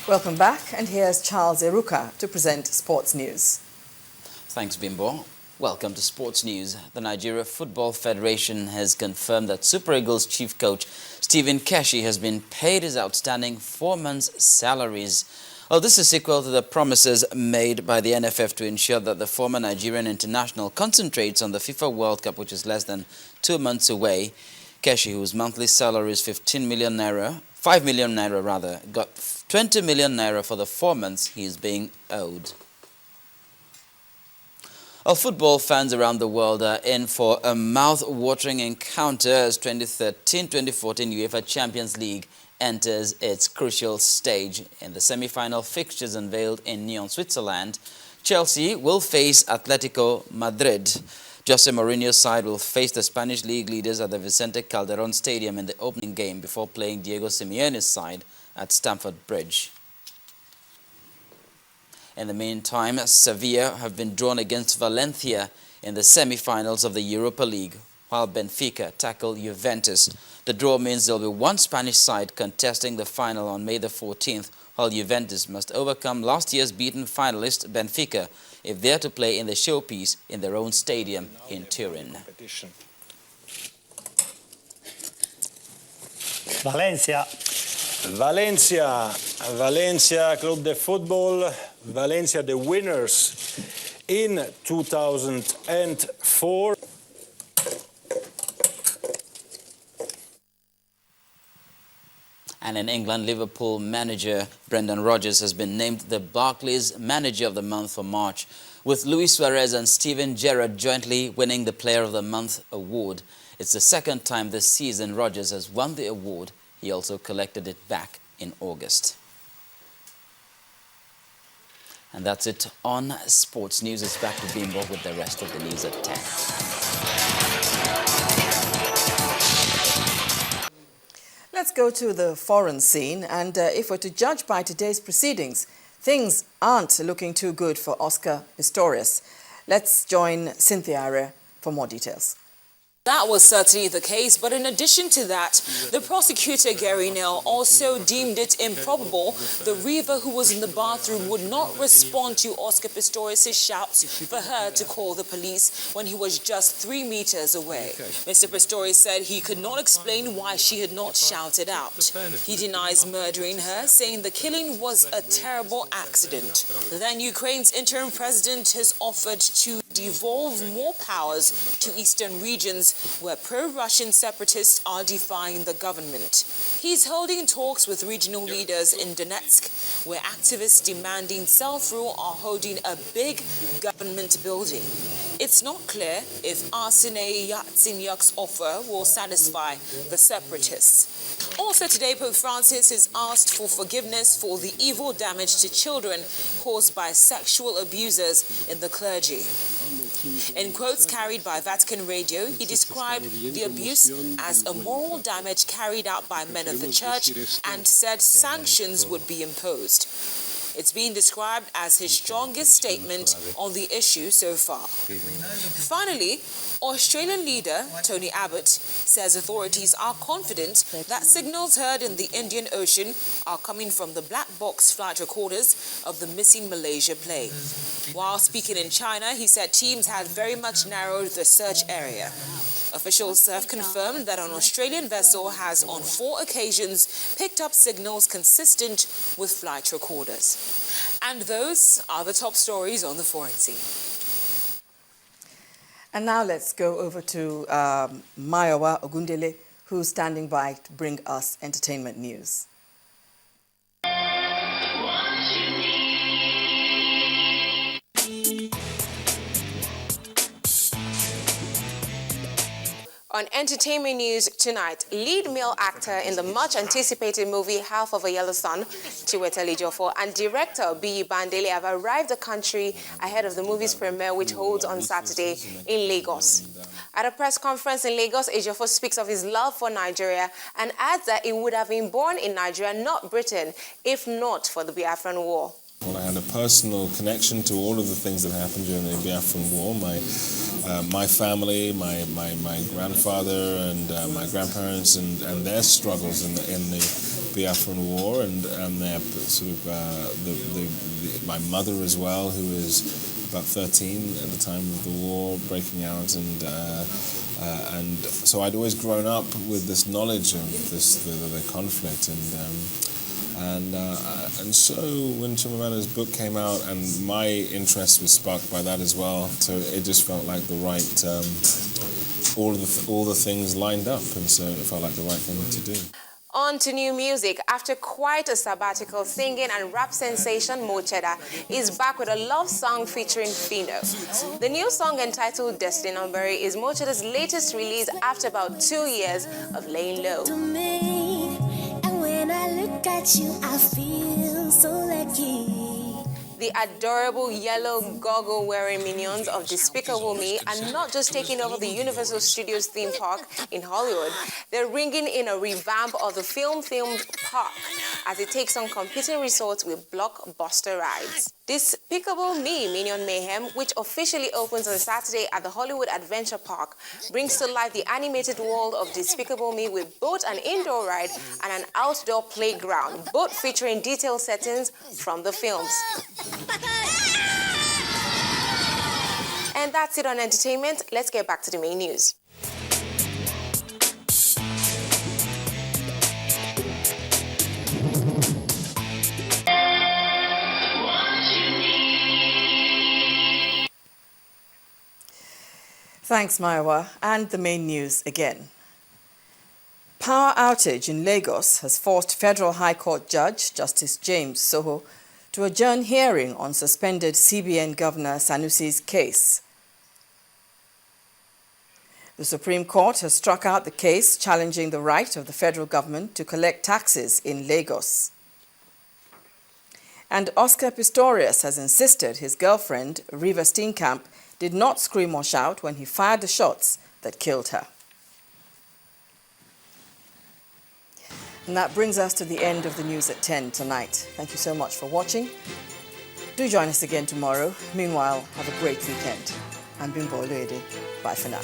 Welcome back, and here's Charles Eruka to present sports news. Thanks, Bimbo. Welcome to Sports News. The Nigeria Football Federation has confirmed that Super Eagles chief coach Stephen Keshi has been paid his outstanding 4 months' salaries. Well, this is equal to the promises made by the NFF to ensure that the former Nigerian international concentrates on the FIFA World Cup, which is less than 2 months away. Keshi, whose monthly salary is 5 million naira rather, got 20 million naira for the 4 months he is being owed. Well, football fans around the world are in for a mouth-watering encounter as 2013-2014 UEFA Champions League enters its crucial stage. In the semi-final fixtures unveiled in Nyon, Switzerland, Chelsea will face Atletico Madrid. Jose Mourinho's side will face the Spanish league leaders at the Vicente Calderón Stadium in the opening game before playing Diego Simeone's side at Stamford Bridge. In the meantime, Sevilla have been drawn against Valencia in the semi-finals of the Europa League, while Benfica tackle Juventus. The draw means there will be one Spanish side contesting the final on May the 14th, while Juventus must overcome last year's beaten finalist Benfica if they are to play in the showpiece in their own stadium in Turin. Valencia Club de Football, Valencia the winners in 2004. And in England, Liverpool manager Brendan Rodgers has been named the Barclays Manager of the Month for March, with Luis Suarez and Steven Gerrard jointly winning the Player of the Month award. It's the second time this season Rodgers has won the award. He also collected it back in August. And that's it on Sports News. It's back to Bimbo with the rest of the news at 10. Let's go to the foreign scene, and if we're to judge by today's proceedings, things aren't looking too good for Oscar Pistorius. Let's join Cynthia Are for more details. That was certainly the case, but in addition to that, the prosecutor Gary Nell also deemed it improbable the Reaver who was in the bathroom would not respond to Oscar Pistorius' shouts for her to call the police when he was just 3 meters away. Mr. Pistorius said he could not explain why she had not shouted out. He denies murdering her, saying the killing was a terrible accident. Then Ukraine's interim president has offered to devolve more powers to eastern regions where pro-Russian separatists are defying the government. He's holding talks with regional leaders in Donetsk, where activists demanding self-rule are holding a big government building. It's not clear if Arseniy Yatsenyuk's offer will satisfy the separatists. Also today, Pope Francis has asked for forgiveness for the evil damage to children caused by sexual abusers in the clergy. In quotes carried by Vatican Radio, he described the abuse as a moral damage carried out by men of the church and said sanctions would be imposed. It's been described as his strongest statement on the issue so far. Finally, Australian leader Tony Abbott says authorities are confident that signals heard in the Indian Ocean are coming from the black box flight recorders of the missing Malaysia plane. While speaking in China, he said teams had very much narrowed the search area. Officials have confirmed that an Australian vessel has on 4 occasions picked up signals consistent with flight recorders. And those are the top stories on the foreign scene. And now let's go over to Mayowa Ogundele, who's standing by to bring us entertainment news. On entertainment news tonight, lead male actor in the much-anticipated movie Half of a Yellow Sun, Chiwetel Ejiofor, and director Biyi Bandele have arrived the country ahead of the movie's premiere, which holds on Saturday in Lagos. At a press conference in Lagos, Ejiofor speaks of his love for Nigeria and adds that he would have been born in Nigeria, not Britain, if not for the Biafran War. Well, I had a personal connection to all of the things that happened during the Biafran War. My family, my grandfather and my grandparents and their struggles in the Biafran War, and they're sort of my mother as well, who was about 13 at the time of the war breaking out, and so I'd always grown up with this knowledge of the conflict, and so when Chimamana's book came out, and my interest was sparked by that as well, so it just felt like the right, all the things lined up, and so it felt like the right thing to do. On to new music. After quite a sabbatical, singing and rap sensation Mo Cheddar is back with a love song featuring Fino. The new song, entitled Destiny Number, is Mo Cheddar's latest release after about 2 years of laying low. And when I look at you, I feel so lucky. The adorable yellow goggle-wearing minions of Despicable Me are not just taking over the Universal Studios theme park in Hollywood. They're ringing in a revamp of the film-themed park as it takes on competing resorts with blockbuster rides. Despicable Me Minion Mayhem, which officially opens on Saturday at the Hollywood Adventure Park, brings to life the animated world of Despicable Me with both an indoor ride and an outdoor playground, both featuring detailed settings from the films. And that's it on entertainment. Let's get back to the main news. Thanks, Maiwa. And the main news again. Power outage in Lagos has forced Federal High Court Judge Justice James Soho to adjourn hearing on suspended CBN Governor Sanusi's case. The Supreme Court has struck out the case challenging the right of the federal government to collect taxes in Lagos. And Oscar Pistorius has insisted his girlfriend, Riva Steenkamp, did not scream or shout when he fired the shots that killed her. And that brings us to the end of the news at 10 tonight. Thank you so much for watching. Do join us again tomorrow. Meanwhile, have a great weekend. I'm Bimbo Oluede. Bye for now.